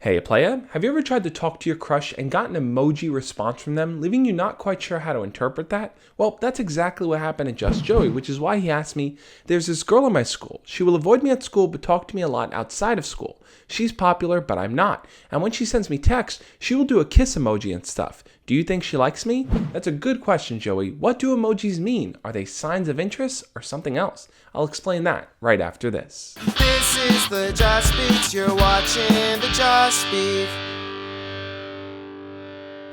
Hey playa, have you ever tried to talk to your crush and got an emoji response from them, leaving you not quite sure how to interpret that? Well, that's exactly what happened to Just Joey, which is why he asked me, there's this girl in my school. She will avoid me at school but talk to me a lot outside of school. She's popular, but I'm not. And when she sends me texts, she will do a kiss emoji and stuff. Do you think she likes me? That's a good question, Joey. What do emojis mean? Are they signs of interest or something else? I'll explain that right after this. This is the Just Beats. You're watching the Just Beat.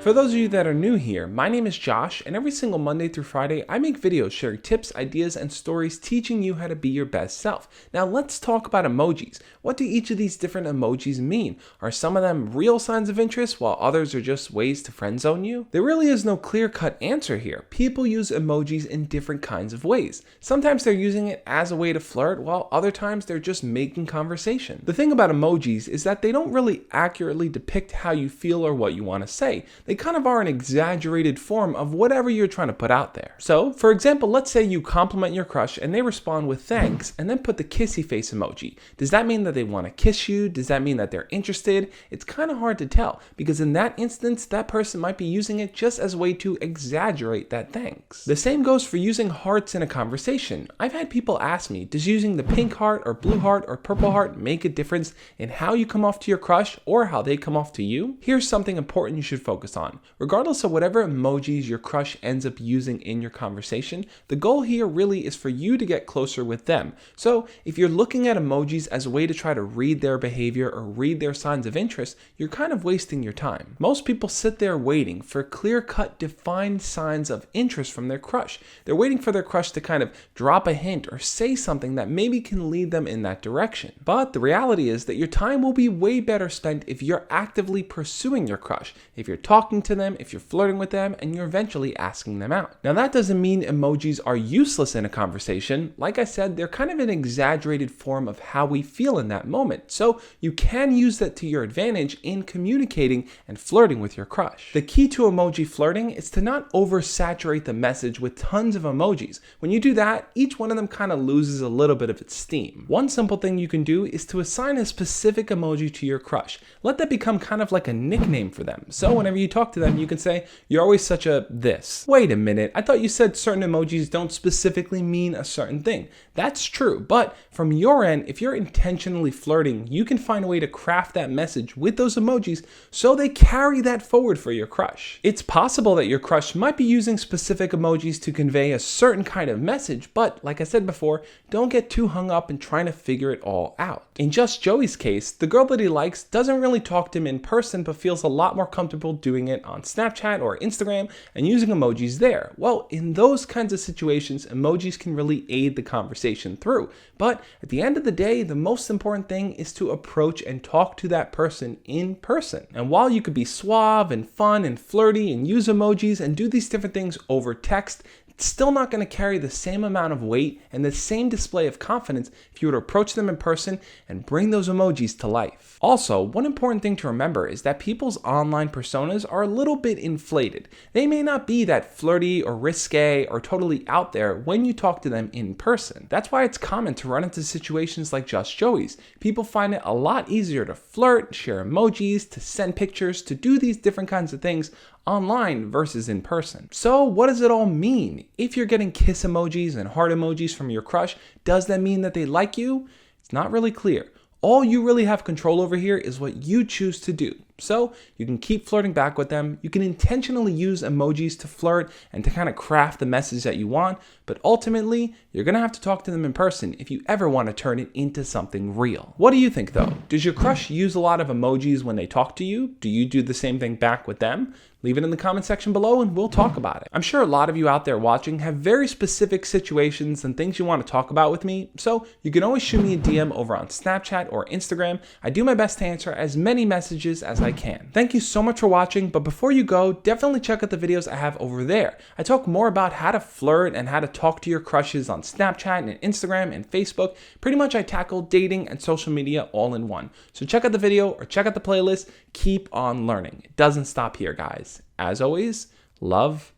For those of you that are new here, my name is Josh, and every single Monday through Friday, I make videos sharing tips, ideas, and stories teaching you how to be your best self. Now let's talk about emojis. What do each of these different emojis mean? Are some of them real signs of interest while others are just ways to friend zone you? There really is no clear-cut answer here. People use emojis in different kinds of ways. Sometimes they're using it as a way to flirt, while other times they're just making conversation. The thing about emojis is that they don't really accurately depict how you feel or what you want to say. They kind of are an exaggerated form of whatever you're trying to put out there. So, for example, let's say you compliment your crush and they respond with thanks and then put the kissy face emoji. Does that mean that they want to kiss you? Does that mean that they're interested? It's kind of hard to tell because in that instance, that person might be using it just as a way to exaggerate that thanks. The same goes for using hearts in a conversation. I've had people ask me, does using the pink heart or blue heart or purple heart make a difference in how you come off to your crush or how they come off to you? Here's something important you should focus on. Regardless of whatever emojis your crush ends up using in your conversation, the goal here really is for you to get closer with them. So if you're looking at emojis as a way to try to read their behavior or read their signs of interest, you're kind of wasting your time. Most people sit there waiting for clear-cut, defined signs of interest from their crush. They're waiting for their crush to kind of drop a hint or say something that maybe can lead them in that direction. But the reality is that your time will be way better spent if you're actively pursuing your crush, if you're talking to them, if you're flirting with them, and you're eventually asking them out. Now that doesn't mean emojis are useless in a conversation. Like I said, they're kind of an exaggerated form of how we feel in that moment. So you can use that to your advantage in communicating and flirting with your crush. The key to emoji flirting is to not oversaturate the message with tons of emojis. When you do that, each one of them kind of loses a little bit of its steam. One simple thing you can do is to assign a specific emoji to your crush. Let that become kind of like a nickname for them. So whenever you talk to them, you can say, you're always such a this. Wait a minute, I thought you said certain emojis don't specifically mean a certain thing. That's true, but from your end, if you're intentionally flirting, you can find a way to craft that message with those emojis so they carry that forward for your crush. It's possible that your crush might be using specific emojis to convey a certain kind of message, but like I said before, don't get too hung up in trying to figure it all out. In Just Joey's case, the girl that he likes doesn't really talk to him in person, but feels a lot more comfortable doing it on Snapchat or Instagram and using emojis there. Well, in those kinds of situations, emojis can really aid the conversation through. But at the end of the day, the most important thing is to approach and talk to that person in person. And while you could be suave and fun and flirty and use emojis and do these different things over text, it's still not going to carry the same amount of weight and the same display of confidence if you were to approach them in person and bring those emojis to life. Also, one important thing to remember is that people's online personas are a little bit inflated. They may not be that flirty or risque or totally out there when you talk to them in person. That's why it's common to run into situations like Just Joey's. People find it a lot easier to flirt, share emojis, to send pictures, to do these different kinds of things online versus in person. So what does it all mean? If you're getting kiss emojis and heart emojis from your crush, does that mean that they like you? It's not really clear. All you really have control over here is what you choose to do. So you can keep flirting back with them. You can intentionally use emojis to flirt and to kind of craft the message that you want, but ultimately you're gonna have to talk to them in person if you ever want to turn it into something real. What do you think though? Does your crush use a lot of emojis when they talk to you? Do you do the same thing back with them? Leave it in the comment section below and we'll talk about it. I'm sure a lot of you out there watching have very specific situations and things you want to talk about with me, so you can always shoot me a DM over on Snapchat or Instagram. I do my best to answer as many messages as I can. Thank you so much for watching, but before you go, definitely check out the videos I have over there. I talk more about how to flirt and how to talk to your crushes on Snapchat and Instagram and Facebook. Pretty much I tackle dating and social media all in one. So check out the video or check out the playlist. Keep on learning. It doesn't stop here, guys. As always, love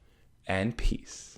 and peace.